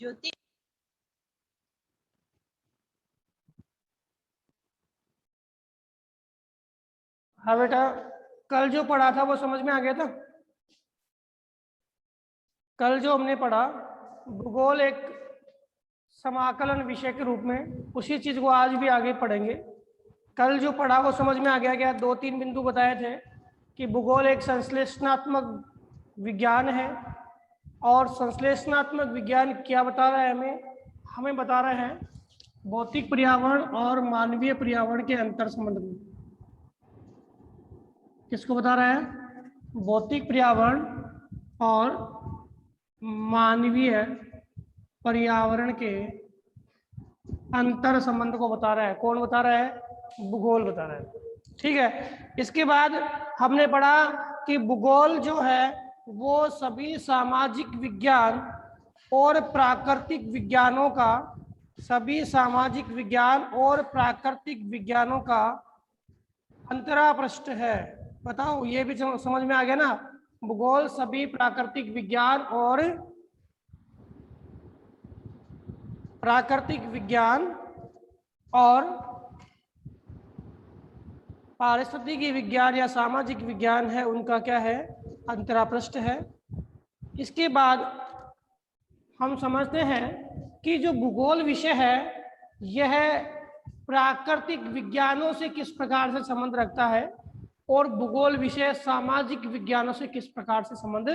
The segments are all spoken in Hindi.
ज्योति हाँ बेटा, कल जो पढ़ा था वो समझ में आ गया था। कल जो हमने पढ़ा भूगोल एक समाकलन विषय के रूप में, उसी चीज को आज भी आगे पढ़ेंगे। कल जो पढ़ा वो समझ में आ गया क्या? 2-3 बिंदु बताए थे कि भूगोल एक संश्लेषणात्मक विज्ञान है, और संश्लेषणात्मक विज्ञान क्या बता रहा है हमें बता रहे हैं भौतिक पर्यावरण और मानवीय पर्यावरण के अंतर संबंध में। किसको बता रहा है? भौतिक पर्यावरण और मानवीय पर्यावरण के अंतर संबंध को बता रहा है। कौन बता रहा है? भूगोल बता रहा है। ठीक है। इसके बाद हमने पढ़ा कि भूगोल जो है वो सभी सामाजिक विज्ञान और प्राकृतिक विज्ञानों का, सभी सामाजिक विज्ञान और प्राकृतिक विज्ञानों का अंतरापृष्ठ है। बताओ, ये भी समझ में आ गया ना? भूगोल सभी प्राकृतिक विज्ञान और पारिस्थितिकी विज्ञान या सामाजिक विज्ञान है, उनका क्या है? अंतरापृष्ठ है। इसके बाद हम समझते हैं कि जो भूगोल विषय है यह प्राकृतिक विज्ञानों से किस प्रकार से संबंध रखता है, और भूगोल विषय सामाजिक विज्ञानों से किस प्रकार से संबंध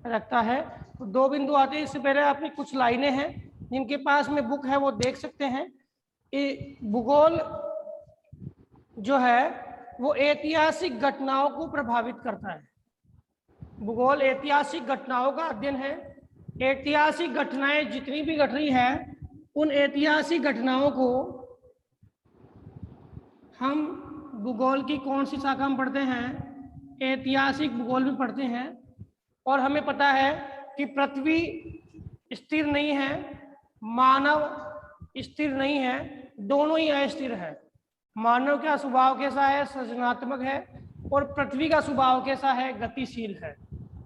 रखता है। तो 2 बिंदु आते हैं। इससे पहले आपने कुछ लाइनें हैं, जिनके पास में बुक है वो देख सकते हैं। भूगोल जो है वो ऐतिहासिक घटनाओं को प्रभावित करता है। भूगोल ऐतिहासिक घटनाओं का अध्ययन है। ऐतिहासिक घटनाएं जितनी भी घट रही है, उन ऐतिहासिक घटनाओं को हम भूगोल की कौन सी शाखा में पढ़ते हैं? ऐतिहासिक भूगोल में पढ़ते हैं। और हमें पता है कि पृथ्वी स्थिर नहीं है, मानव स्थिर नहीं है, दोनों ही अस्थिर है। मानव का स्वभाव कैसा है? सृजनात्मक है। और पृथ्वी का स्वभाव कैसा है? गतिशील है।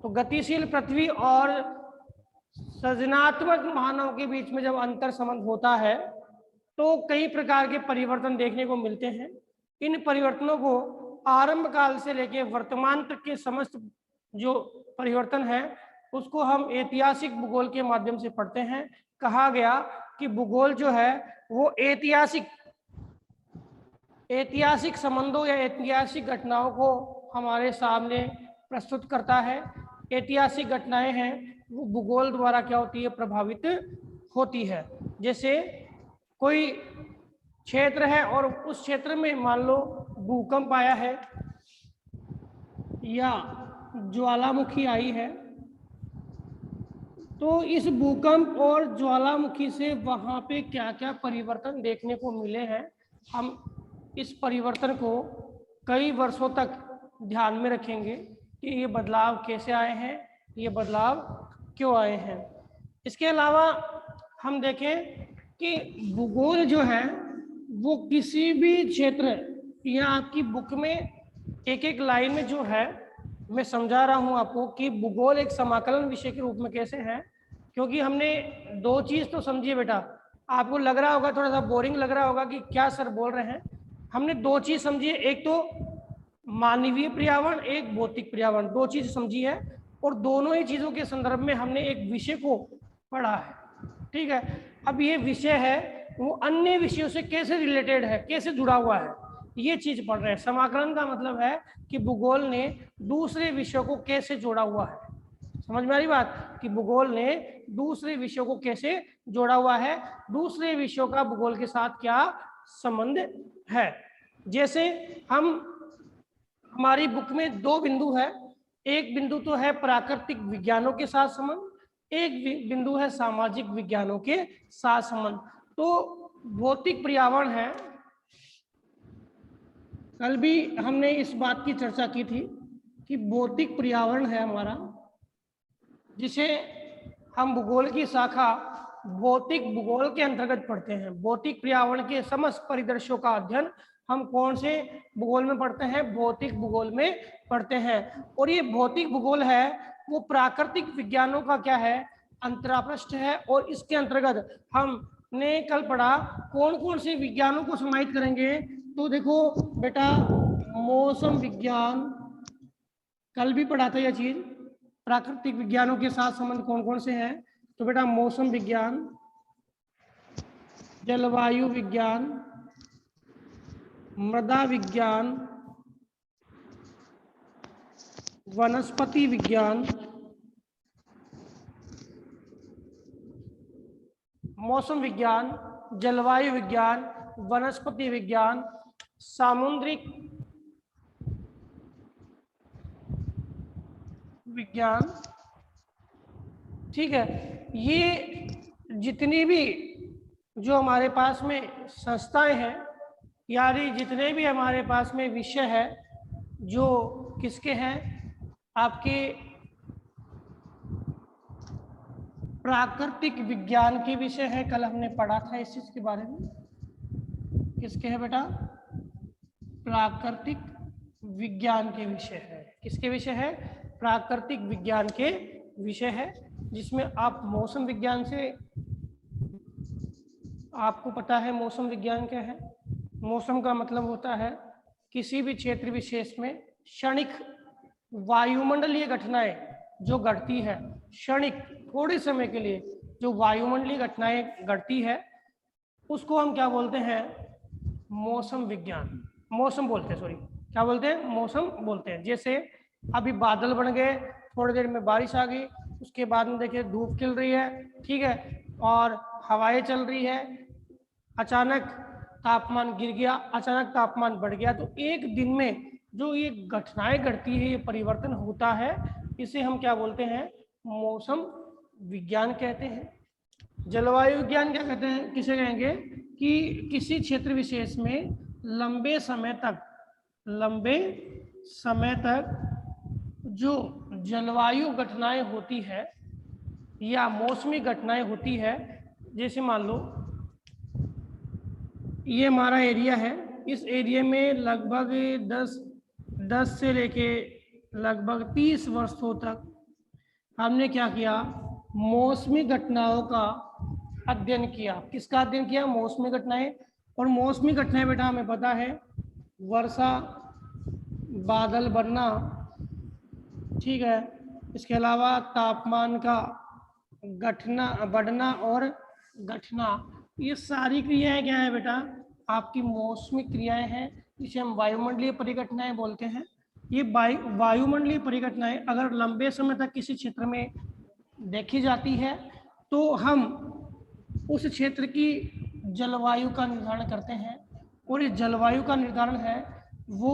तो गतिशील पृथ्वी और सृजनात्मक मानव के बीच में जब अंतर संबंध होता है तो कई प्रकार के परिवर्तन देखने को मिलते हैं। इन परिवर्तनों को आरंभ काल से लेकर वर्तमान तक के समस्त जो परिवर्तन है उसको हम ऐतिहासिक भूगोल के माध्यम से पढ़ते हैं। कहा गया कि भूगोल जो है वो ऐतिहासिक संबंधों या ऐतिहासिक घटनाओं को हमारे सामने प्रस्तुत करता है। ऐतिहासिक घटनाएं हैं वो भूगोल द्वारा क्या होती है? प्रभावित होती है। जैसे कोई क्षेत्र है और उस क्षेत्र में मान लो भूकंप आया है या ज्वालामुखी आई है, तो इस भूकंप और ज्वालामुखी से वहां पे क्या क्या परिवर्तन देखने को मिले हैं, हम इस परिवर्तन को कई वर्षों तक ध्यान में रखेंगे कि ये बदलाव कैसे आए हैं, ये बदलाव क्यों आए हैं। इसके अलावा हम देखें कि भूगोल जो है वो किसी भी क्षेत्र, या आपकी बुक में एक एक लाइन में जो है मैं समझा रहा हूं आपको कि भूगोल एक समाकलन विषय के रूप में कैसे है। क्योंकि हमने 2 चीज तो समझिए बेटा, आपको लग रहा होगा थोड़ा सा बोरिंग लग रहा होगा कि क्या सर बोल रहे हैं। हमने 2 चीज समझी है, एक तो मानवीय पर्यावरण, एक भौतिक पर्यावरण, 2 चीज समझी है। और दोनों ही चीजों के संदर्भ में हमने एक विषय को पढ़ा है। ठीक है। अब ये विषय है वो अन्य विषयों से कैसे रिलेटेड है, कैसे जुड़ा हुआ है, ये चीज पढ़ रहे हैं। समाकलन का मतलब है कि भूगोल ने दूसरे विषयों को कैसे जोड़ा हुआ है। समझ में आ रही बात? कि भूगोल ने दूसरे विषयों को कैसे जोड़ा हुआ है, दूसरे विषयों का भूगोल के साथ क्या संबंध है। जैसे हमारी बुक में 2 बिंदु है। एक बिंदु तो है प्राकृतिक विज्ञानों के साथ संबंध, एक बिंदु है सामाजिक विज्ञानों के साथ संबंध। तो भौतिक पर्यावरण है, कल भी हमने इस बात की चर्चा की थी कि भौतिक पर्यावरण है हमारा, जिसे हम भूगोल की शाखा भौतिक भूगोल के अंतर्गत पढ़ते हैं। भौतिक पर्यावरण के समस्त परिदृश्यों का अध्ययन हम कौन से भूगोल में पढ़ते हैं? भौतिक भूगोल में पढ़ते हैं। और ये भौतिक भूगोल है वो प्राकृतिक विज्ञानों का क्या है? अंतरापृष्ठ है और इसके अंतर्गत हमने कल पढ़ा कौन कौन से विज्ञानों को समाहित करेंगे। तो देखो बेटा, मौसम विज्ञान कल भी पढ़ा था यह चीज, प्राकृतिक विज्ञानों के साथ संबंध कौन कौन से हैं। तो बेटा मौसम विज्ञान, जलवायु विज्ञान, मृदा विज्ञान, वनस्पति विज्ञान, मौसम विज्ञान, जलवायु विज्ञान, वनस्पति विज्ञान, सामुद्रिक विज्ञान। ठीक है, ये जितनी भी जो हमारे पास में संस्थाएं हैं, यानी जितने भी हमारे पास में विषय है जो किसके हैं, आपके प्राकृतिक विज्ञान के विषय है। कल हमने पढ़ा था इस चीज के बारे में। किसके है बेटा? प्राकृतिक विज्ञान के विषय है। किसके विषय है? प्राकृतिक विज्ञान के विषय है, जिसमें आप मौसम विज्ञान से, आपको पता है मौसम विज्ञान क्या है। मौसम का मतलब होता है किसी भी क्षेत्र विशेष में क्षणिक वायुमंडलीय घटनाएं जो घटती है, क्षणिक थोड़े समय के लिए जो वायुमंडलीय घटनाएं घटती है, उसको हम क्या बोलते हैं? मौसम विज्ञान, मौसम बोलते हैं, सॉरी क्या बोलते हैं? मौसम बोलते हैं। जैसे अभी बादल बन गए, थोड़ी देर में बारिश आ गई, उसके बाद में देखिए धूप खिल रही है, ठीक है, और हवाएं चल रही है, अचानक तापमान गिर गया, अचानक तापमान बढ़ गया। तो एक दिन में जो ये घटनाएं घटती है, ये परिवर्तन होता है, इसे हम क्या बोलते हैं? मौसम विज्ञान कहते हैं। जलवायु विज्ञान क्या कहते हैं? किसे कहेंगे? कि किसी क्षेत्र विशेष में लंबे समय तक जो जलवायु घटनाएं होती है या मौसमी घटनाएं होती है, जैसे मान लो ये हमारा एरिया है, इस एरिया में लगभग 10 से लेके लगभग 30 वर्षों तक हमने क्या किया? मौसमी घटनाओं का अध्ययन किया। किसका अध्ययन किया? मौसमी घटनाएं। और मौसमी घटनाएं बेटा हमें पता है, वर्षा, बादल बनना, ठीक है, इसके अलावा तापमान का बढ़ना और घटना, ये सारी क्रियाएं क्या है बेटा? आपकी मौसमी क्रियाएं हैं, इसे हम वायुमंडलीय परिघटनाएं बोलते हैं। ये वायुमंडलीय परिघटनाएं अगर लंबे समय तक किसी क्षेत्र में देखी जाती है तो हम उस क्षेत्र की जलवायु का निर्धारण करते हैं। और इस जलवायु का निर्धारण है वो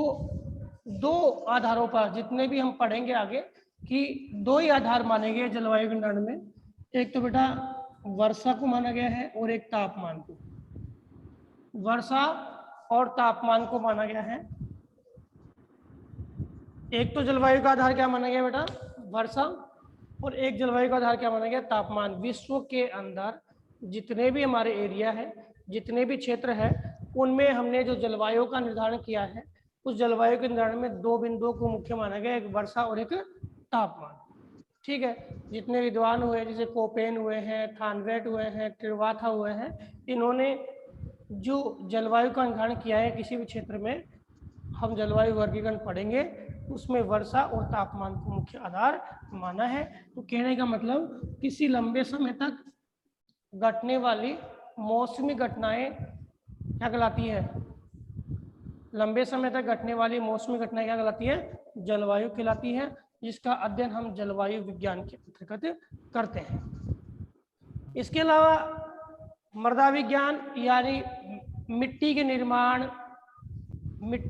दो आधारों पर, जितने भी हम पढ़ेंगे आगे, कि दो ही आधार माने गए जलवायु के निर्धारण में। एक तो बेटा वर्षा को माना गया है और एक तापमान को। वर्षा और तापमान को माना गया है। एक तो जलवायु का आधार क्या माना गया बेटा? वर्षा। और एक जलवायु का आधार क्या माना गया? तापमान। विश्व के अंदर जितने भी हमारे एरिया है, जितने भी क्षेत्र है, उनमें हमने जो जलवायु का निर्धारण किया है, उस जलवायु के निर्धारण में दो बिंदुओं को मुख्य माना गया, एक वर्षा और एक तापमान। ठीक है, जितने विद्वान हुए, जैसे कोपेन हुए हैं, थानवेट हुए हैं, ट्रिवाथा हुए हैं, इन्होंने जो जलवायु का निर्धारण किया है किसी भी क्षेत्र में, हम जलवायु वर्गीकरण पढ़ेंगे, उसमें वर्षा और तापमान को मुख्य आधार माना है। तो कहने का मतलब किसी लंबे समय तक घटने वाली मौसमी घटनाएं क्या कहलाती है? लंबे समय तक घटने वाली मौसमी घटनाएं क्या कहलाती है? जलवायु कहलाती है, जिसका अध्ययन हम जलवायु विज्ञान के अंतर्गत करते हैं। इसके अलावा मृदा विज्ञान, यानी मिट्टी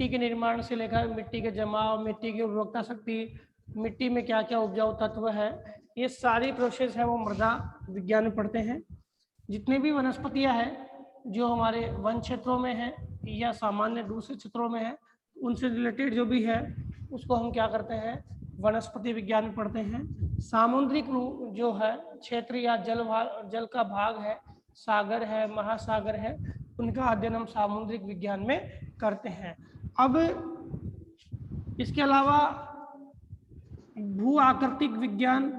के निर्माण से लेकर मिट्टी के जमाव, मिट्टी की उर्वरकता शक्ति, मिट्टी में क्या क्या उपजाऊ तत्व है, ये सारी प्रोसेस है वो मृदा विज्ञान में पढ़ते हैं। जितनी भी वनस्पतियां हैं जो हमारे वन क्षेत्रों में है या सामान्य दूसरे क्षेत्रों में है, उनसे रिलेटेड जो भी है उसको हम क्या करते हैं? वनस्पति विज्ञान में पढ़ते हैं। सामुद्रिक जो है क्षेत्र या जल का भाग है, सागर है, महासागर है, उनका अध्ययन हम सामुद्रिक विज्ञान में करते हैं। अब इसके अलावा भू आकृतिक विज्ञान,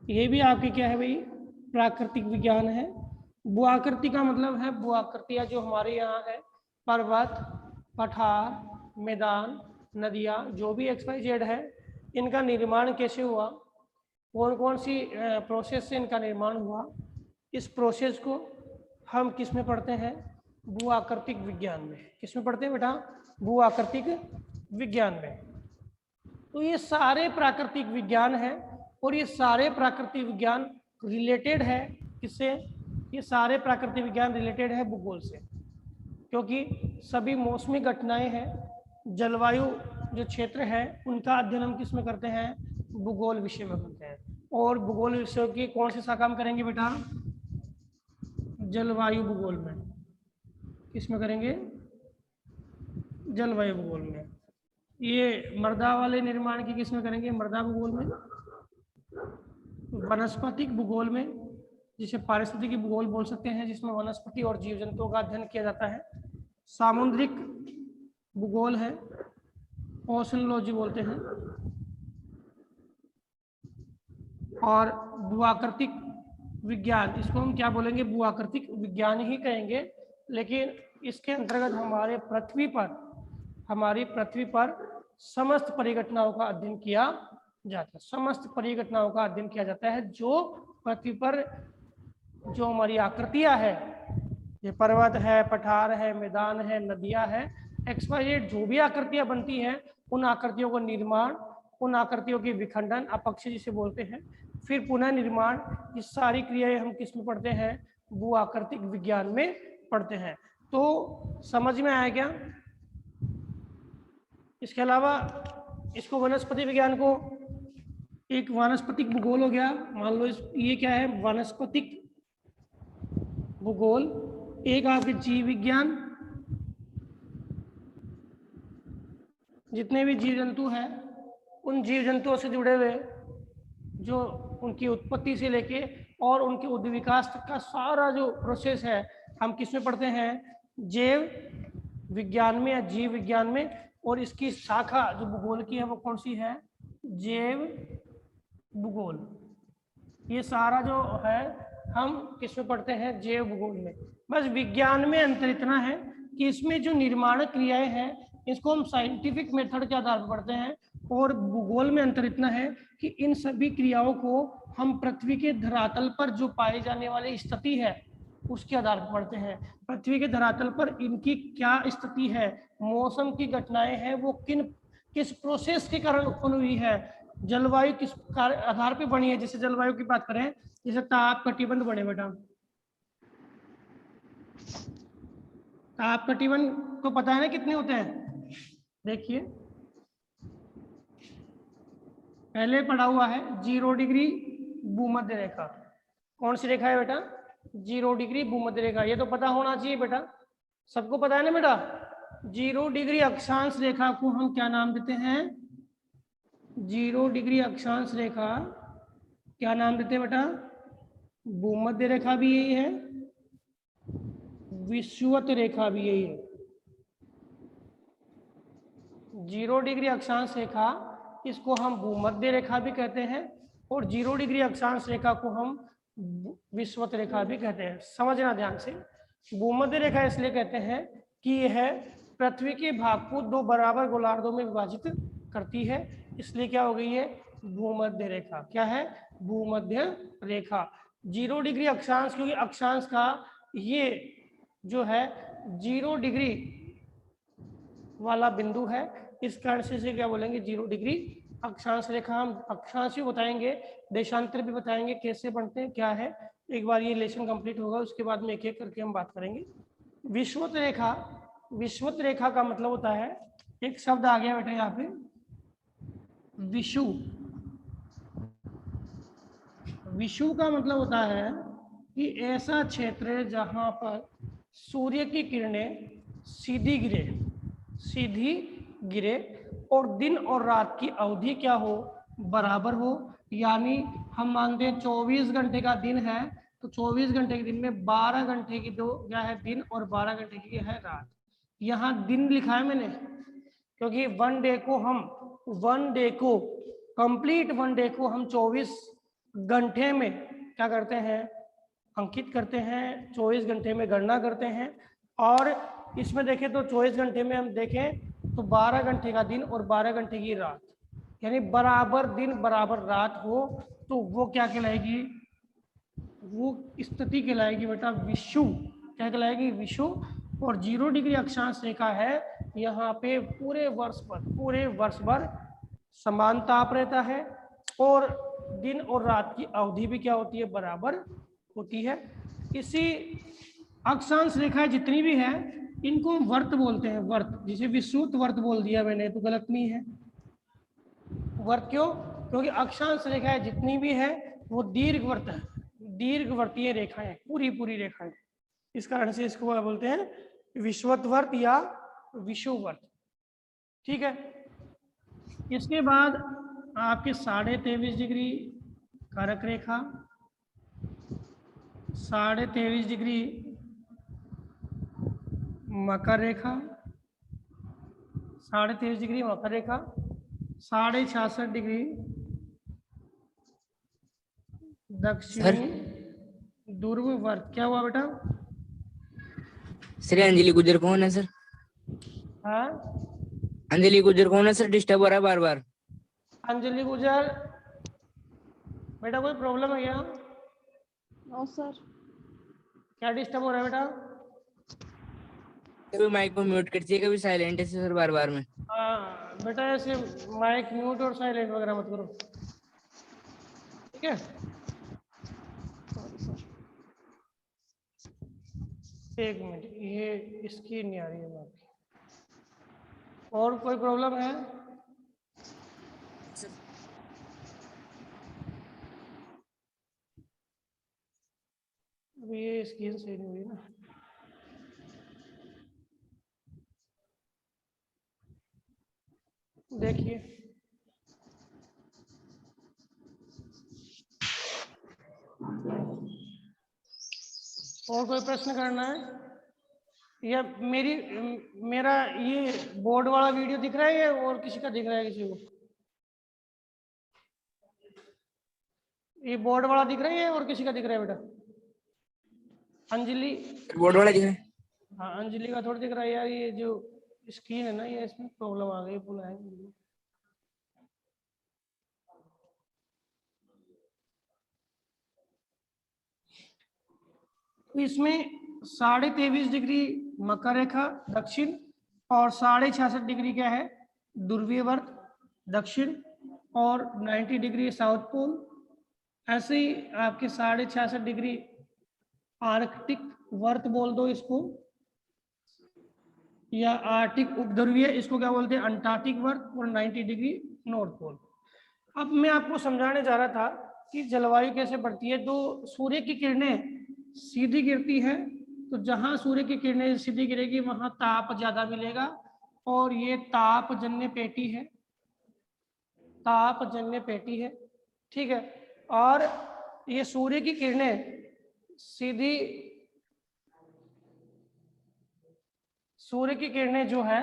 ये भी आपके क्या है भाई, प्राकृतिक विज्ञान है। भू-आकृति का मतलब है भू आकृतियां जो हमारे यहाँ है, पर्वत, पठार, मैदान, नदियाँ, जो भी XYZ है, इनका निर्माण कैसे हुआ, कौन कौन सी प्रोसेस से इनका निर्माण हुआ, इस प्रोसेस को हम किस में पढ़ते हैं, भू आकृतिक विज्ञान में। किस में पढ़ते हैं बेटा, भू आकृतिक विज्ञान में। तो ये सारे प्राकृतिक विज्ञान है और ये सारे प्राकृतिक विज्ञान रिलेटेड है किससे, ये सारे प्राकृतिक विज्ञान रिलेटेड है भूगोल से, क्योंकि सभी मौसमी घटनाएं हैं, जलवायु जो क्षेत्र है उनका अध्ययन हम किस में करते हैं, भूगोल विषय में करते हैं। और भूगोल विषय की कौन सी शाखा हम करेंगे बेटा, जलवायु भूगोल में। किस में करेंगे, जलवायु भूगोल में। ये मृदा वाले निर्माण की किस में करेंगे, मृदा भूगोल में। वनस्पतिक भूगोल में, जिसे पारिस्थितिकी भूगोल बोल सकते हैं, जिसमें वनस्पति और जीव जंतुओं का अध्ययन किया जाता है। सामुद्रिक भूगोल है, ओशनोलॉजी बोलते हैं। और भू-आकृतिक विज्ञान, इसको हम क्या बोलेंगे, भू-आकृतिक विज्ञान ही कहेंगे। लेकिन इसके अंतर्गत हमारी पृथ्वी पर समस्त परिघटनाओं का अध्ययन किया जाता है। समस्त परिघटनाओं का अध्ययन किया जाता है जो पृथ्वी पर जो हमारी आकृतियां है, ये पर्वत है, पठार है, मैदान है, नदियां है, XYZ जो भी आकृतियां बनती हैं, उन आकृतियों का निर्माण, उन आकृतियों की विखंडन, अपक्षय जिसे बोलते हैं, फिर पुनः निर्माण, ये सारी क्रियाएं हम किस में पढ़ते हैं, भू आकृतिक विज्ञान में पढ़ते हैं। तो समझ में आया क्या। इसके अलावा इसको वनस्पति विज्ञान को, एक वानस्पतिक भूगोल हो गया, मान लो ये क्या है, वानस्पतिक भूगोल। एक आपके जीव विज्ञान, जितने भी जीव जंतु हैं उन जीव जंतुओं से जुड़े हुए जो उनकी उत्पत्ति से लेके और उनके उद्योग विकास तक का सारा जो प्रोसेस है हम किस में पढ़ते हैं, जैव विज्ञान में या जीव विज्ञान में। और इसकी शाखा जो भूगोल की है वो कौन सी है, जैव भूगोल। ये सारा जो है हम किस में पढ़ते हैं, जैव भूगोल में। बस विज्ञान में अंतर इतना है कि इसमें जो निर्माण क्रियाएं हैं इसको हम साइंटिफिक मेथड के आधार पर पढ़ते हैं, और भूगोल में अंतर इतना है कि इन सभी क्रियाओं को हम पृथ्वी के धरातल पर जो पाई जाने वाली स्थिति है उसके आधार पर पढ़ते हैं। पृथ्वी के धरातल पर इनकी क्या स्थिति है, मौसम की घटनाएं हैं वो किस प्रोसेस के कारण उत्पन्न हुई है, जलवायु किस आधार पे बनी है। जैसे जलवायु की बात करें, जैसे ताप कटिबंध बने बेटा, ताप कटिबंध तो पता है ना कितने होते हैं। देखिए पहले पढ़ा हुआ है 0 डिग्री भूमध्य रेखा। कौन सी रेखा है बेटा, 0 डिग्री भूमध्य रेखा। ये तो पता होना चाहिए बेटा, सबको पता है ना बेटा। 0 डिग्री अक्षांश रेखा को हम क्या नाम देते हैं, 0 डिग्री अक्षांश रेखा क्या नाम देते हैं बेटा, भूमध्य रेखा भी यही है, विषुवत रेखा भी यही है। 0 डिग्री अक्षांश रेखा इसको हम भूमध्य रेखा भी कहते हैं, और 0 डिग्री अक्षांश रेखा को हम विषुवत रेखा भी कहते हैं। समझना ध्यान से, भूमध्य रेखा इसलिए कहते हैं कि यह पृथ्वी के भाग को 2 बराबर गोलार्धों में विभाजित करती है, इसलिए क्या हो गई है, भूमध्य रेखा। क्या है, भूमध्य रेखा। 0 डिग्री अक्षांश, क्योंकि अक्षांश का ये जो है 0 डिग्री वाला बिंदु है, इस कारण से इसे क्या बोलेंगे, 0 डिग्री अक्षांश रेखा। हम अक्षांश भी बताएंगे, देशांतर भी बताएंगे कैसे बनते हैं, क्या है। एक बार ये लेसन कंप्लीट होगा उसके बाद में एक एक करके हम बात करेंगे। विषुवत रेखा, विषुवत रेखा का मतलब होता है, एक शब्द आ गया बेटा यहाँ पे, विषु। विषु का मतलब होता है कि ऐसा क्षेत्र जहां पर सूर्य की किरणें सीधी गिरे और दिन और रात की अवधि क्या हो, बराबर हो। यानी हम मानते हैं 24 घंटे का दिन है, तो 24 घंटे के दिन में 12 घंटे की दो क्या है दिन और 12 घंटे की है रात। यहाँ दिन लिखा है मैंने क्योंकि वन डे को कंप्लीट वन डे को हम 24 घंटे में क्या करते हैं, अंकित करते हैं, 24 घंटे में गणना करते हैं। और इसमें देखें तो 24 घंटे में हम देखें तो 12 घंटे का दिन और 12 घंटे की रात, यानी बराबर दिन बराबर रात हो तो वो क्या कहलाएगी, वो स्थिति कहलाएगी बेटा विषुव। क्या कहलाएगी, विषुव। और 0 डिग्री अक्षांश रेखा है, यहाँ पे पूरे वर्ष भर समान ताप रहता है और दिन और रात की अवधि भी क्या होती है, बराबर होती है। इसी अक्षांश रेखाएं जितनी भी है इनको हम वर्त बोलते हैं, वर्त। जिसे विषुवत वर्त बोल दिया मैंने तो गलत नहीं है। वर्त क्यों, क्योंकि अक्षांश रेखाएं जितनी भी है वो दीर्घवर्त है, दीर्घवर्तीय रेखाएं, पूरी रेखाएं। इस कारण से इसको क्या बोलते हैं, विषुवत वर्त या विषुवर्त। ठीक है। इसके बाद आपके 23.5 डिग्री कर्क रेखा, 23.5 डिग्री मकर रेखा, 23.5 डिग्री मकर रेखा, 66.5 डिग्री दक्षिणी ध्रुव वर्त। क्या हुआ बेटा? सर अंजलि गुजर कौन है सर? हाँ, अंजलि गुजर कौन है सर? डिस्टर्ब हो रहा है बार बार। अंजलि गुजर बेटा कोई प्रॉब्लम है क्या? No sir. क्या डिस्टर्ब हो रहा है बेटा? कभी माइक को म्यूट कर चाहिए, कभी साइलेंट है सर बार बार में। हाँ बेटा, ऐसे माइक म्यूट और साइलेंट वगैरह मत करो, ठीक है? एक मिनट, ये इसकी नहीं आ रही है बात। और कोई प्रॉब्लम है? अभी ये स्क्रीन सही नहीं हुई ना। देखिए, और कोई प्रश्न करना है या मेरा ये बोर्ड वाला वीडियो दिख रहा है या और किसी का दिख रहा है किसी को? ये बोर्ड वाला दिख रहा है या और किसी का दिख रहा है बेटा? अंजलि, बोर्ड वाला दिख रहा है। हाँ अंजलि का थोड़ा दिख रहा है यार, ये जो स्क्रीन है ना ये इसमें प्रॉब्लम आ गई, बोला है। इसमें 23.5 डिग्री मकर रेखा दक्षिण और 66.5 डिग्री क्या है, ध्रुवीय वर्त दक्षिण और 90 डिग्री साउथ पोल। ऐसे ही आपके 66.5 डिग्री आर्कटिक वर्त बोल दो इसको, या आर्टिक उपध्रुवीय, इसको क्या बोलते हैं, अंटार्कटिक वर्त, और 90 डिग्री नॉर्थ पोल। अब मैं आपको समझाने जा रहा था कि जलवायु कैसे बढ़ती है। तो सूर्य की किरणें सीधी गिरती है, तो जहां सूर्य की किरणें सीधी गिरेगी वहां ताप ज्यादा मिलेगा, और ये तापजन्य पेटी है, तापजन्य पेटी है, ठीक है। और ये सूर्य की किरणें सीधी, सूर्य की किरणें जो है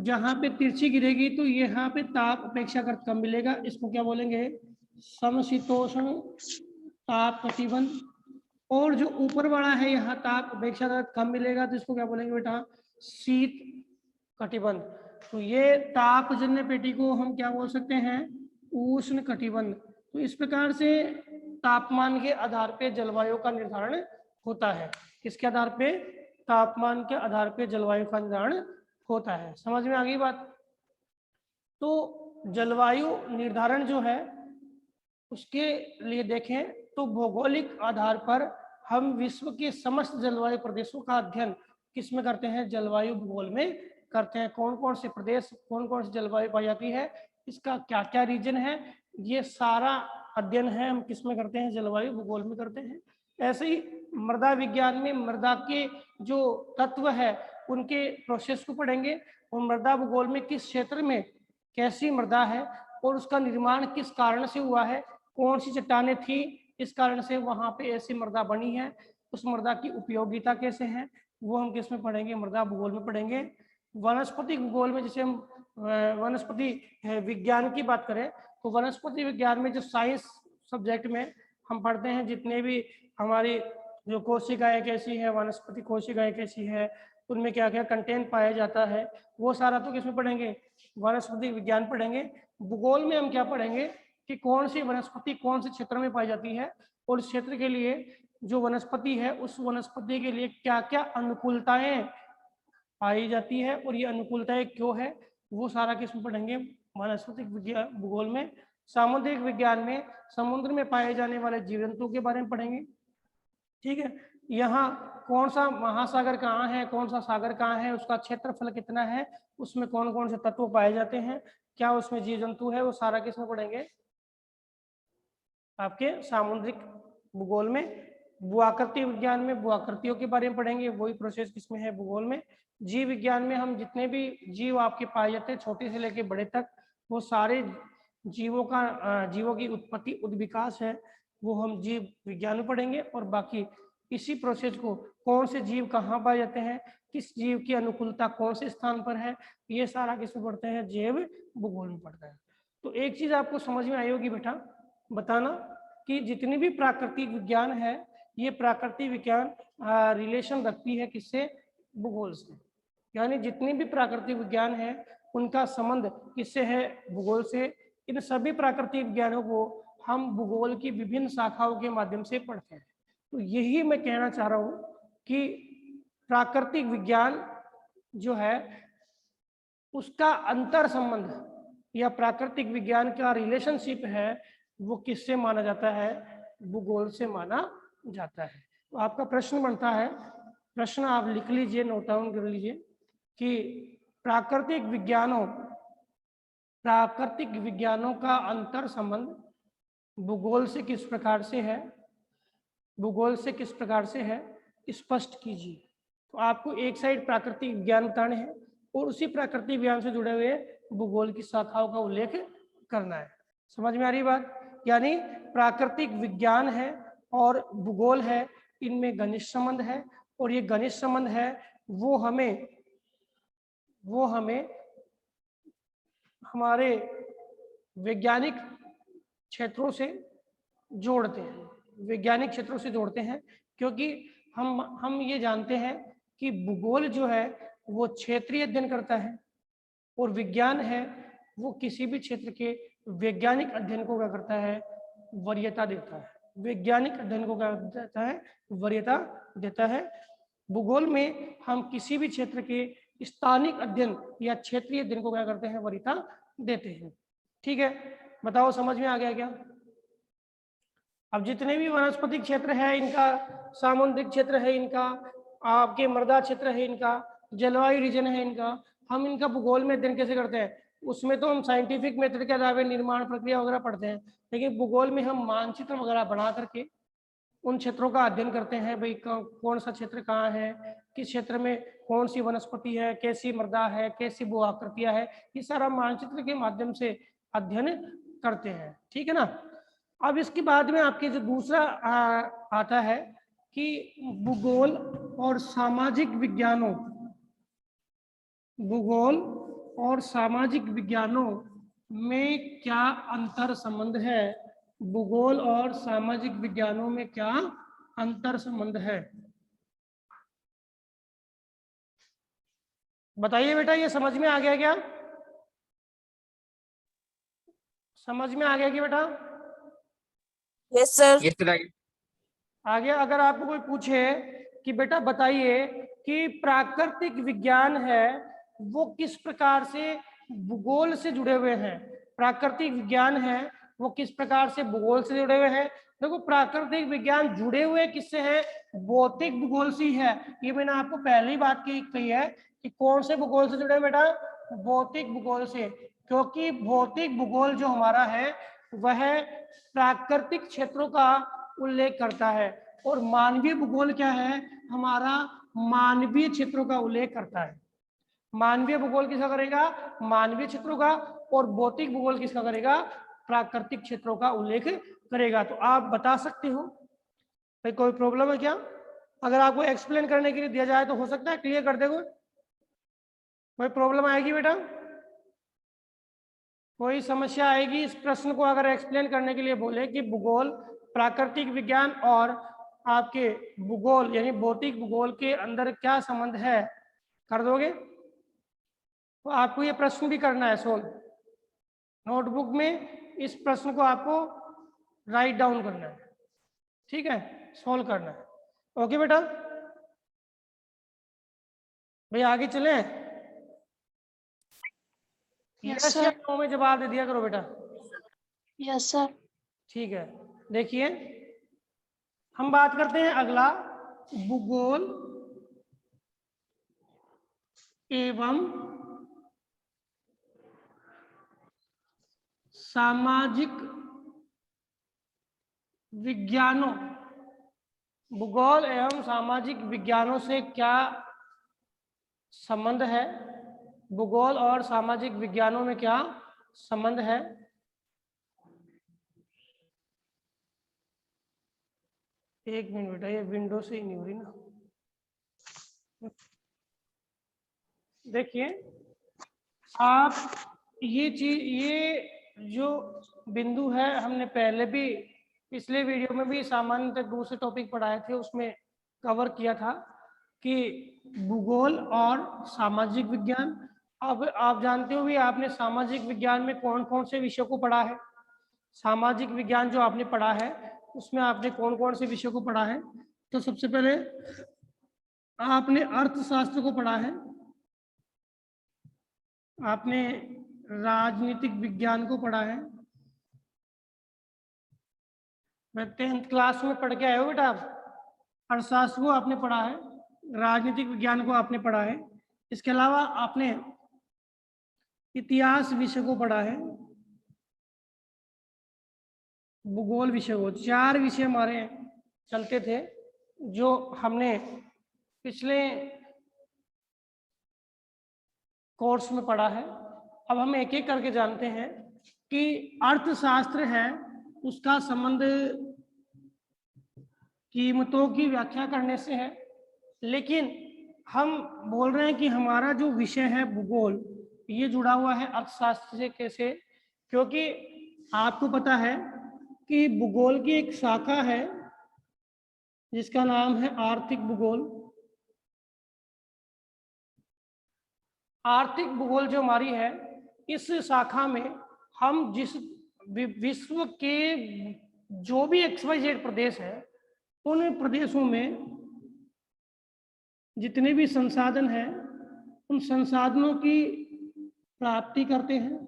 जहां पे तिरछी गिरेगी तो यहाँ पे ताप अपेक्षाकृत कम मिलेगा, इसको क्या बोलेंगे, समशीतोष्ण ताप कटिबंध। और जो ऊपर वाला है यहाँ ताप अपेक्षाकृत कम मिलेगा तो इसको क्या बोलेंगे बेटा, शीत कटिबंध। तो ये तापजन्य पेटी को हम क्या बोल सकते हैं, उष्ण कटिबंध। तो इस प्रकार से तापमान के आधार पे जलवायु का निर्धारण होता है। किसके आधार पे, तापमान के आधार पे जलवायु का निर्धारण होता है। समझ में आ गई बात? तो जलवायु निर्धारण जो है उसके लिए देखें तो भौगोलिक आधार पर हम विश्व के समस्त जलवायु प्रदेशों का अध्ययन किस में करते हैं, जलवायु भूगोल में करते हैं। कौन कौन से प्रदेश, कौन कौन सी जलवायु पाई जाती है, इसका क्या क्या रीजन है, ये सारा अध्ययन है हम किस में करते हैं, जलवायु भूगोल में करते हैं। ऐसे ही मृदा विज्ञान में मृदा के जो तत्व है उनके प्रोसेस को पढ़ेंगे, और मृदा भूगोल में किस क्षेत्र में कैसी मृदा है और उसका निर्माण किस कारण से हुआ है, कौन सी चट्टानें थी इस कारण से वहां पे ऐसी मृदा बनी है, उस मृदा की उपयोगिता कैसे है, वो हम किस में पढ़ेंगे, मृदा भूगोल में पढ़ेंगे। वनस्पति भूगोल में जैसे हम वनस्पति विज्ञान की बात करें तो वनस्पति विज्ञान में जो सब्जेक्ट में हम पढ़ते हैं जितने भी हमारी जो कोशिकाएं कैसी है, वनस्पति कोशिकाएं कैसी है, उनमें क्या क्या कंटेंट पाया जाता है, वो सारा तो किसमें पढ़ेंगे, वनस्पति विज्ञान पढ़ेंगे। भूगोल में हम क्या पढ़ेंगे कि कौन सी वनस्पति कौन से क्षेत्र में पाई जाती है और उस क्षेत्र के लिए जो वनस्पति है उस वनस्पति के लिए क्या क्या अनुकूलताएं पाई जाती है और ये अनुकूलताएं क्यों है, वो सारा किसमें पढ़ेंगे, वनस्पतिक विज्ञान भूगोल में। सामुद्रिक विज्ञान में समुद्र में पाए जाने वाले जीव जंतुओं के बारे में पढ़ेंगे। ठीक है, यहाँ कौन सा महासागर कहाँ है, कौन सा सागर कहाँ है, उसका क्षेत्रफल कितना है, उसमें कौन कौन से तत्व पाए जाते हैं, क्या उसमें जीव जंतु है, वो सारा किसमें पढ़ेंगे, आपके सामुद्रिक भूगोल में। भूआकृति विज्ञान में भूआकृतियों के बारे में पढ़ेंगे, वही प्रोसेस किसमें है, भूगोल में। जीव विज्ञान में हम जितने भी जीव आपके पाए जाते हैं छोटे से लेके बड़े तक, वो सारे जीवों की उत्पत्ति उद्विकास है, वो हम जीव विज्ञान में पढ़ेंगे। और बाकी इसी प्रोसेस को कौन से जीव कहाँ पाए जाते हैं, किस जीव की अनुकूलता कौन से स्थान पर है, ये सारा किसमें पढ़ते हैं, जैव भूगोल में पढ़ता है। तो एक चीज आपको समझ में आई होगी बेटा, बताना कि जितनी भी प्राकृतिक विज्ञान है ये प्राकृतिक विज्ञान रिलेशन रखती है किससे, भूगोल से। यानी जितनी भी प्राकृतिक विज्ञान है उनका संबंध किससे है, भूगोल से। इन सभी प्राकृतिक विज्ञानों को हम भूगोल की विभिन्न शाखाओं के माध्यम से पढ़ते हैं। तो यही मैं कहना चाह रहा हूँ कि प्राकृतिक विज्ञान जो है उसका अंतर संबंध या प्राकृतिक विज्ञान का रिलेशनशिप है वो किससे माना जाता है, भूगोल से माना जाता है। तो आपका प्रश्न बनता है, प्रश्न आप लिख लीजिए, नोट डाउन कर लीजिए कि प्राकृतिक विज्ञानों का अंतर संबंध भूगोल से किस प्रकार से है, भूगोल से किस प्रकार से है, स्पष्ट कीजिए। तो आपको एक साइड प्राकृतिक विज्ञान बताने हैं और उसी प्राकृतिक विज्ञान से जुड़े हुए भूगोल की शाखाओं का उल्लेख करना है। समझ में आ रही बात? यानी प्राकृतिक विज्ञान है और भूगोल है, इनमें घनिष्ठ संबंध है और ये घनिष्ठ संबंध है वो हमें हमारे वैज्ञानिक क्षेत्रों से जोड़ते हैं, वैज्ञानिक क्षेत्रों से जोड़ते हैं, क्योंकि हम ये जानते हैं कि भूगोल जो है वो क्षेत्रीय अध्ययन करता है और विज्ञान है वो किसी भी क्षेत्र के वैज्ञानिक अध्ययन को क्या करता है, वरीयता देता है। वैज्ञानिक अध्ययन को क्या देता है, वरीयता देता है। भूगोल में हम किसी भी क्षेत्र के स्थानिक अध्ययन या क्षेत्रीय अध्ययन को क्या करते हैं, वरीयता देते हैं। ठीक है, बताओ समझ में आ गया क्या? अब जितने भी वनस्पतिक क्षेत्र है इनका, सामुद्रिक क्षेत्र है इनका, आपके मृदा क्षेत्र है इनका, जलवायु रीजन है इनका, हम इनका भूगोल में अध्ययन कैसे करते हैं? उसमें तो हम साइंटिफिक मेथड के अलावा निर्माण प्रक्रिया वगैरह पढ़ते हैं, लेकिन भूगोल में हम मानचित्र वगैरह बना करके उन क्षेत्रों का अध्ययन करते हैं। भाई कौन सा क्षेत्र कहाँ है, किस क्षेत्र में कौन सी वनस्पति है, कैसी मृदा है, कैसी भू आकृतियां है, ये सारा मानचित्र के माध्यम से अध्ययन करते हैं। ठीक है ना? अब इसके बाद में आपके जो दूसरा आता है कि भूगोल और सामाजिक विज्ञानों, भूगोल और सामाजिक विज्ञानों में क्या अंतर संबंध है, भूगोल और सामाजिक विज्ञानों में क्या अंतर संबंध है, बताइए बेटा। ये समझ में आ गया क्या? समझ में आ गया क्या बेटा? Yes sir. Yes sir. आगे अगर आपको कोई पूछे कि बेटा बताइए कि प्राकृतिक विज्ञान है वो किस प्रकार से भूगोल से जुड़े हुए हैं, प्राकृतिक विज्ञान है वो किस प्रकार से भूगोल से जुड़े हुए हैं। देखो प्राकृतिक विज्ञान जुड़े हुए किससे है, भौतिक भूगोल से है। ये मैंने आपको पहली बात कही है कि कौन से भूगोल से जुड़े बेटा, भौतिक भूगोल से, क्योंकि भौतिक भूगोल जो हमारा है वह प्राकृतिक क्षेत्रों का उल्लेख करता है और मानवीय भूगोल क्या है, हमारा मानवीय क्षेत्रों का उल्लेख करता है। मानवीय भूगोल किसका करेगा, मानवीय क्षेत्रों का, और भौतिक भूगोल किसका करेगा, प्राकृतिक क्षेत्रों का उल्लेख करेगा। तो आप बता सकते हो भाई कोई प्रॉब्लम है क्या? अगर आपको एक्सप्लेन करने के लिए दिया जाए तो हो सकता है क्लियर कर दे कोई प्रॉब्लम आएगी बेटा? कोई समस्या आएगी इस प्रश्न को अगर एक्सप्लेन करने के लिए बोले कि भूगोल, प्राकृतिक विज्ञान और आपके भूगोल यानी भौतिक भूगोल के अंदर क्या संबंध है, कर दोगे? तो आपको ये प्रश्न भी करना है सोल्व। नोटबुक में इस प्रश्न को आपको राइट डाउन करना है, ठीक है, सोल्व करना है। ओके बेटा, भाई आगे चलें। यस यस या सर। नो में जवाब दे दिया करो बेटा। Yes sir. ठीक है, देखिए हम बात करते हैं अगला, भूगोल एवं सामाजिक विज्ञानों। भूगोल एवं सामाजिक विज्ञानों से क्या संबंध है, भूगोल और सामाजिक विज्ञानों में क्या संबंध है। एक मिनट बेटा, ये विंडो से ही नहीं हो रही ना। देखिए आप ये चीज, ये जो बिंदु है हमने पहले भी पिछले वीडियो में भी सामान्यतः दूसरे टॉपिक पढ़ाए थे, उसमें कवर किया था कि भूगोल और सामाजिक विज्ञान। अब आप जानते हो भी, आपने सामाजिक विज्ञान में कौन कौन से विषयों को पढ़ा है। सामाजिक विज्ञान जो आपने पढ़ा है उसमें आपने कौन कौन से विषयों को पढ़ा है। तो सबसे पहले आपने अर्थशास्त्र को पढ़ा है, आपने राजनीतिक विज्ञान को पढ़ा है, मैं 10th क्लास में पढ़ के आए हो बेटा आप। अर्थशास्त्र को आपने पढ़ा है, राजनीतिक विज्ञान को आपने पढ़ा है, इसके अलावा आपने इतिहास विषय को पढ़ा है, भूगोल विषय को। 4 विषय हमारे चलते थे जो हमने पिछले कोर्स में पढ़ा है। अब हम एक एक करके जानते हैं कि अर्थशास्त्र है उसका संबंध कीमतों की व्याख्या करने से है, लेकिन हम बोल रहे हैं कि हमारा जो विषय है भूगोल, ये जुड़ा हुआ है अर्थशास्त्र से। कैसे? क्योंकि आपको पता है कि भूगोल की एक शाखा है जिसका नाम है आर्थिक भूगोल। आर्थिक भूगोल जो हमारी है, इस शाखा में हम जिस विश्व के जो भी XYZ प्रदेश है, उन प्रदेशों में जितने भी संसाधन हैं, उन संसाधनों की प्राप्ति करते हैं,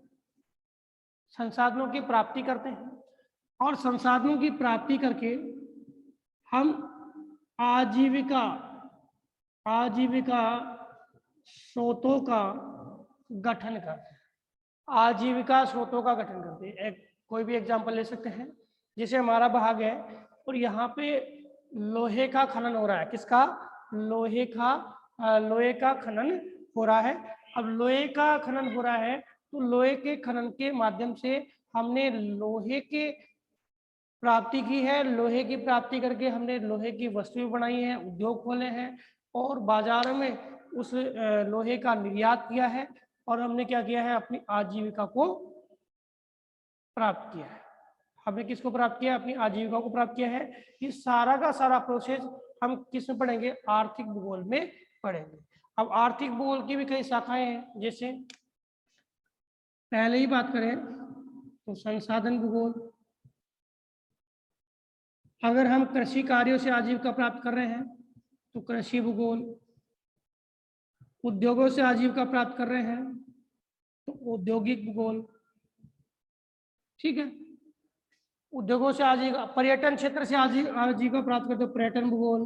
संसाधनों की प्राप्ति करते हैं, और संसाधनों की प्राप्ति करके हम आजीविका स्रोतों का गठन करते हैं। आजीविका स्रोतों का गठन करते हैं। कोई भी एग्जांपल ले सकते हैं, जैसे हमारा भाग है और यहाँ पे लोहे का खनन हो रहा है। किसका? लोहे का खनन हो रहा है। अब लोहे का खनन हो रहा है तो लोहे के खनन के माध्यम से हमने लोहे के प्राप्ति की है। लोहे की प्राप्ति करके हमने लोहे की वस्तुएं बनाई हैं, उद्योग खोले हैं और बाजार में उस लोहे का निर्यात किया है, और हमने क्या किया है, अपनी आजीविका को प्राप्त किया है। हमने किसको प्राप्त किया? अपनी आजीविका को प्राप्त किया है। ये सारा का सारा प्रोसेस हम किस में पढ़ेंगे? आर्थिक भूगोल में पढ़ेंगे। अब आर्थिक भूगोल की भी कई शाखाएं हैं, जैसे पहले ही बात करें तो संसाधन भूगोल। अगर हम कृषि कार्यों से आजीविका प्राप्त कर रहे हैं तो कृषि भूगोल। उद्योगों से आजीविका प्राप्त कर रहे हैं तो औद्योगिक भूगोल। ठीक है, उद्योगों से आजीविका, पर्यटन क्षेत्र से आजीविका प्राप्त करते हो, पर्यटन भूगोल।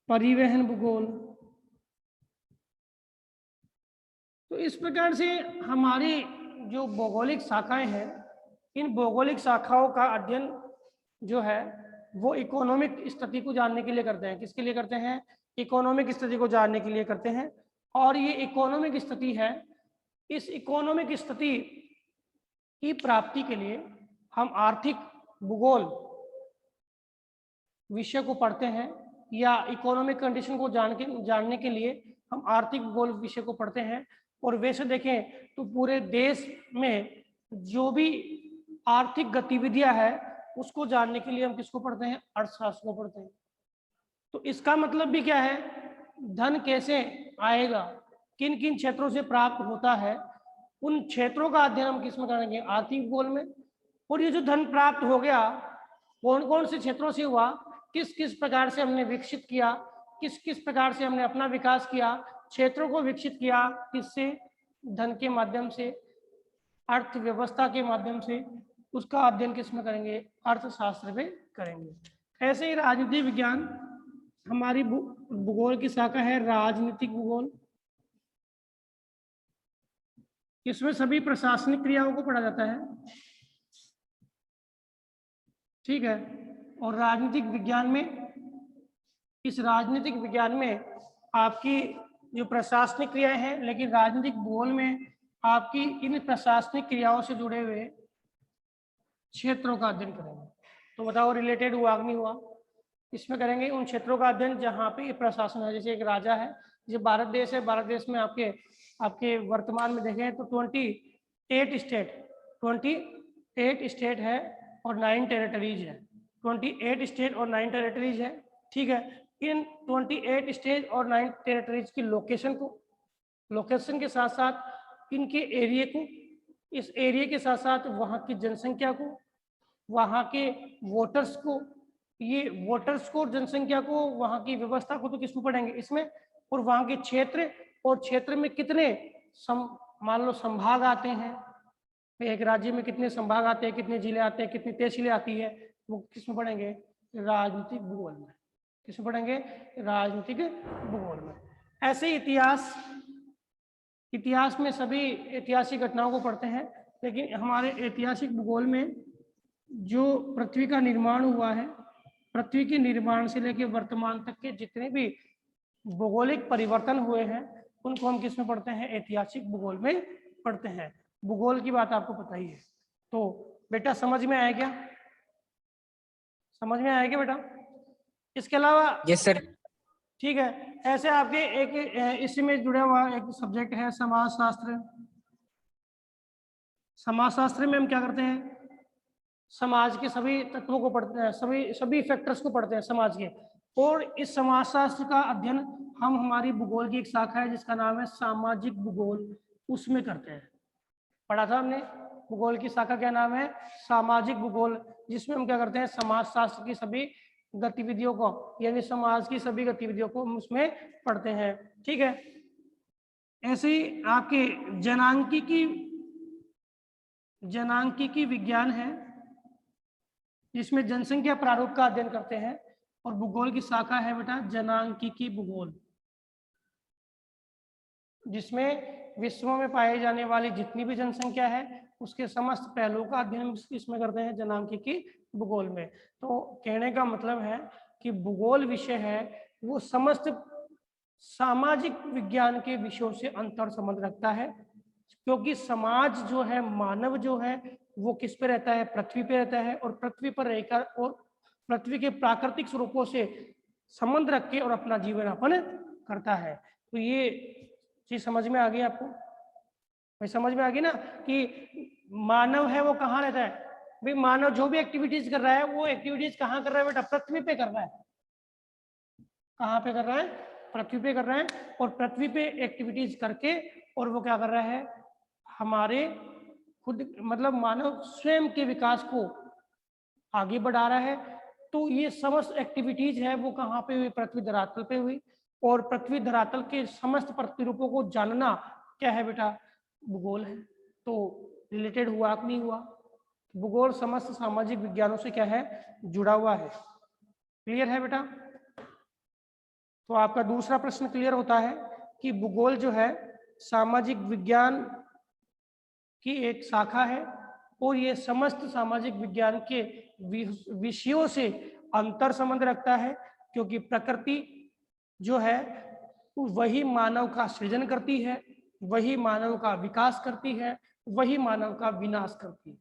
परिवहन भूगोल। तो इस प्रकार से हमारी जो भौगोलिक शाखाएं हैं, इन भौगोलिक शाखाओं का अध्ययन जो है वो इकोनॉमिक स्थिति को जानने के लिए करते हैं। किसके लिए करते हैं? इकोनॉमिक स्थिति को जानने के लिए करते हैं। और ये इकोनॉमिक स्थिति है, इस इकोनॉमिक स्थिति की प्राप्ति के लिए हम आर्थिक भूगोल विषय को पढ़ते हैं, या इकोनॉमिक कंडीशन को जानने के लिए हम आर्थिक भूगोल विषय को पढ़ते हैं। और वैसे देखें तो पूरे देश में जो भी आर्थिक गतिविधियां है उसको जानने के लिए हम किसको पढ़ते हैं? अर्थशास्त्र को पढ़ते हैं। तो इसका मतलब भी क्या है? धन कैसे आएगा, किन किन क्षेत्रों से प्राप्त होता है, उन क्षेत्रों का अध्ययन हम किसमें करेंगे? आर्थिक भूगोल में। और ये जो धन प्राप्त हो गया कौन कौन से क्षेत्रों से हुआ, किस किस प्रकार से हमने विकसित किया, किस किस प्रकार से हमने अपना विकास किया, क्षेत्रों को विकसित किया, किससे? धन के माध्यम से, अर्थव्यवस्था के माध्यम से, उसका अध्ययन किसमें करेंगे? अर्थशास्त्र में करेंगे। ऐसे ही राजनीतिक विज्ञान हमारी भूगोल की शाखा है, राजनीतिक भूगोल। इसमें सभी प्रशासनिक क्रियाओं को पढ़ा जाता है, ठीक है। और राजनीतिक विज्ञान में, इस राजनीतिक विज्ञान में आपकी जो प्रशासनिक क्रियाएं हैं, लेकिन राजनीतिक भूगोल में आपकी इन प्रशासनिक क्रियाओं से जुड़े हुए क्षेत्रों का अध्ययन करेंगे। तो बताओ रिलेटेड हुआ कि नहीं हुआ? इसमें करेंगे उन क्षेत्रों का अध्ययन जहाँ पे प्रशासन है। जैसे एक राजा है, जैसे भारत देश है, भारत देश में आपके वर्तमान में देखें तो 28 स्टेट है और 9 टेरिटरीज है। 28 स्टेट और 9 टेरिटरीज है, ठीक है। इन 28 स्टेट और 9 टेरिटरीज की लोकेशन के साथ साथ इनके एरिया को, इस एरिया के साथ साथ वहाँ की जनसंख्या को, वहाँ के वोटर्स को, ये वोटर्स को, जनसंख्या को, वहाँ की व्यवस्था को तो किसमें पढ़ेंगे? इसमें। और वहाँ के क्षेत्र, और क्षेत्र में कितने मान लो संभाग आते हैं, एक राज्य में कितने संभाग आते हैं, कितने जिले आते हैं, कितनी तहसीलें आती है, वो किसमें पढ़ेंगे? राजनीतिक भूगोल में। किसमें पढ़ेंगे? राजनीतिक भूगोल में। ऐसे इतिहास में सभी ऐतिहासिक घटनाओं को पढ़ते हैं, लेकिन हमारे ऐतिहासिक भूगोल में जो पृथ्वी का निर्माण हुआ है, पृथ्वी के निर्माण से लेकर वर्तमान तक के जितने भी भौगोलिक परिवर्तन हुए हैं उनको हम किसमें पढ़ते हैं? ऐतिहासिक भूगोल में पढ़ते हैं। भूगोल की बात आपको पता ही है। तो बेटा समझ में आया क्या? समझ में आया क्या बेटा? इसके अलावा यस सर। ठीक है, ऐसे आपके एक इसी में जुड़ा हुआ एक सब्जेक्ट है समाजशास्त्र। समाजशास्त्र में हम क्या करते हैं? समाज के सभी तत्वों को पढ़ते हैं, सभी फैक्टर्स को पढ़ते हैं समाज के। और इस समाजशास्त्र का अध्ययन हम हमारी भूगोल की एक शाखा है जिसका नाम है सामाजिक भूगोल, उसमें करते हैं। पढ़ा था हमने, भूगोल की शाखा क्या नाम है? सामाजिक भूगोल, जिसमें हम क्या करते हैं? समाजशास्त्र की सभी गतिविधियों को, यानी समाज की सभी गतिविधियों को हम उसमें पढ़ते हैं, ठीक है। ऐसे ही आपके जनांकीकी विज्ञान है, जिसमें जनसंख्या प्रारूप का अध्ययन करते हैं। और भूगोल की शाखा है बेटा जनांकीकी भूगोल, जिसमें विश्व में पाई जाने वाली जितनी भी जनसंख्या है उसके समस्त पहलुओं का अध्ययन इसमें करते हैं जनांकीकी भूगोल में। तो कहने का मतलब है कि भूगोल विषय है वो समस्त सामाजिक विज्ञान के विषयों से अंतर संबंध रखता है, क्योंकि समाज जो है, मानव जो है, वो किस पे रहता है? पृथ्वी पे रहता है। और पृथ्वी पर रहकर और पृथ्वी के प्राकृतिक स्वरूपों से संबंध रख के और अपना जीवन यापन करता है। तो ये चीज समझ में आ गई आपको? भाई समझ में आ गई ना कि मानव है वो कहाँ रहता है? भाई मानव जो भी एक्टिविटीज कर रहा है वो एक्टिविटीज कहाँ कर रहा है बेटा? पृथ्वी पे कर रहा है। कहाँ पे कर रहा है? पृथ्वी पे कर रहा है। और पृथ्वी पे एक्टिविटीज करके और वो क्या कर रहा है? हमारे खुद मतलब मानव स्वयं के विकास को आगे बढ़ा रहा है। तो ये समस्त एक्टिविटीज है वो कहाँ पे हुई? पृथ्वी धरातल पे हुई। और पृथ्वी धरातल के समस्त प्रतिरूपों को जानना क्या है बेटा? भूगोल है। तो रिलेटेड हुआ कि नहीं हुआ? भूगोल समस्त सामाजिक विज्ञानों से क्या है? जुड़ा हुआ है। क्लियर है बेटा? तो आपका दूसरा प्रश्न क्लियर होता है कि भूगोल जो है सामाजिक विज्ञान की एक शाखा है और ये समस्त सामाजिक विज्ञान के विषयों से अंतर संबंध रखता है, क्योंकि प्रकृति जो है वही मानव का सृजन करती है, वही मानव का विकास करती है, वही मानव का विनाश करती है।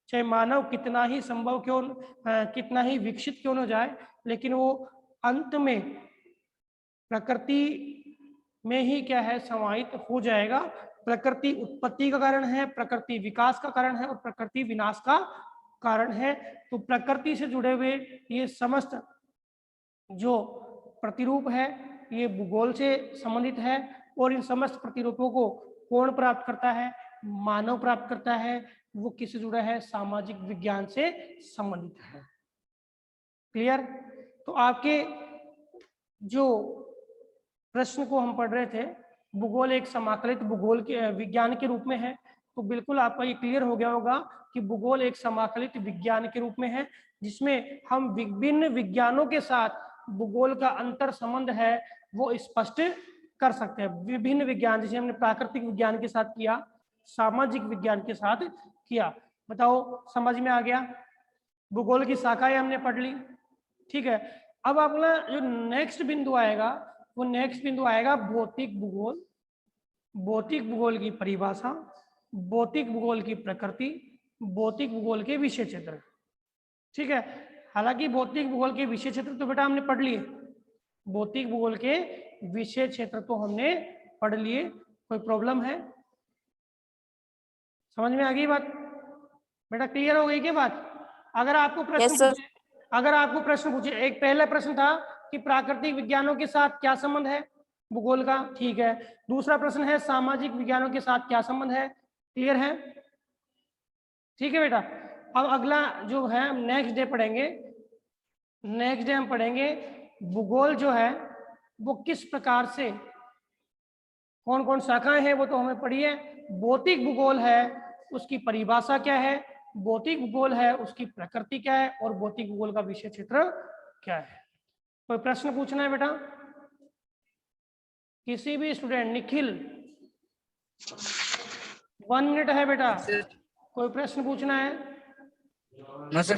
चाहे मानव कितना ही संभव क्यों, कितना ही विकसित क्यों न जाए, लेकिन वो अंत में प्रकृति में ही क्या है समाहित हो जाएगा। प्रकृति उत्पत्ति का कारण है, प्रकृति विकास का कारण है और प्रकृति विनाश का कारण है। तो प्रकृति से जुड़े हुए ये समस्त जो प्रतिरूप है ये भूगोल से संबंधित है और इन समस्त प्रतिरूपों को कौन प्राप्त करता है? मानव प्राप्त करता है। वो किससे जुड़ा है? सामाजिक विज्ञान से संबंधित है। क्लियर? तो आपके जो प्रश्न को हम पढ़ रहे थे, भूगोल एक समाकलित भूगोल के विज्ञान के रूप में है, तो बिल्कुल आपका ये क्लियर हो गया होगा कि भूगोल एक समाकलित विज्ञान के रूप में है जिसमें हम विभिन्न विज्ञानों के साथ भूगोल का अंतर संबंध है वो स्पष्ट कर सकते हैं। विभिन्न विज्ञान जैसे हमने प्राकृतिक विज्ञान के साथ किया, सामाजिक विज्ञान के साथ किया। बताओ समझ में आ गया? भूगोल की शाखाएं हमने पढ़ ली, ठीक है। अब अपना जो नेक्स्ट बिंदु आएगा वो नेक्स्ट बिंदु आएगा भौतिक भूगोल। भौतिक भूगोल की परिभाषा, भौतिक भूगोल की प्रकृति, भौतिक भूगोल के विषय क्षेत्र, ठीक है। हालांकि भौतिक भूगोल के विषय क्षेत्र तो बेटा हमने पढ़ लिए, भौतिक भूगोल के विषय क्षेत्र तो हमने पढ़ लिए। कोई प्रॉब्लम है? समझ में आ गई बात बेटा? क्लियर हो गई क्या बात? अगर आपको Yes, प्रश्न sir. पूछे, अगर आपको प्रश्न पूछे, एक पहला प्रश्न था कि प्राकृतिक विज्ञानों के साथ क्या संबंध है भूगोल का, ठीक है। दूसरा प्रश्न है सामाजिक विज्ञानों के साथ क्या संबंध है, क्लियर है? ठीक है बेटा। अब अगला जो है हम नेक्स्ट डे पढ़ेंगे। नेक्स्ट डे हम पढ़ेंगे भूगोल जो है वो किस प्रकार से, कौन कौन शाखाएं हैं वो तो हमें पढ़ी है। भौतिक भूगोल है उसकी परिभाषा क्या है, भौतिक भूगोल है उसकी प्रकृति क्या है और भौतिक भूगोल का विषय क्षेत्र क्या है। कोई प्रश्न पूछना है बेटा? किसी भी स्टूडेंट? निखिल 1 मिनट है बेटा, कोई प्रश्न पूछना है? No sir.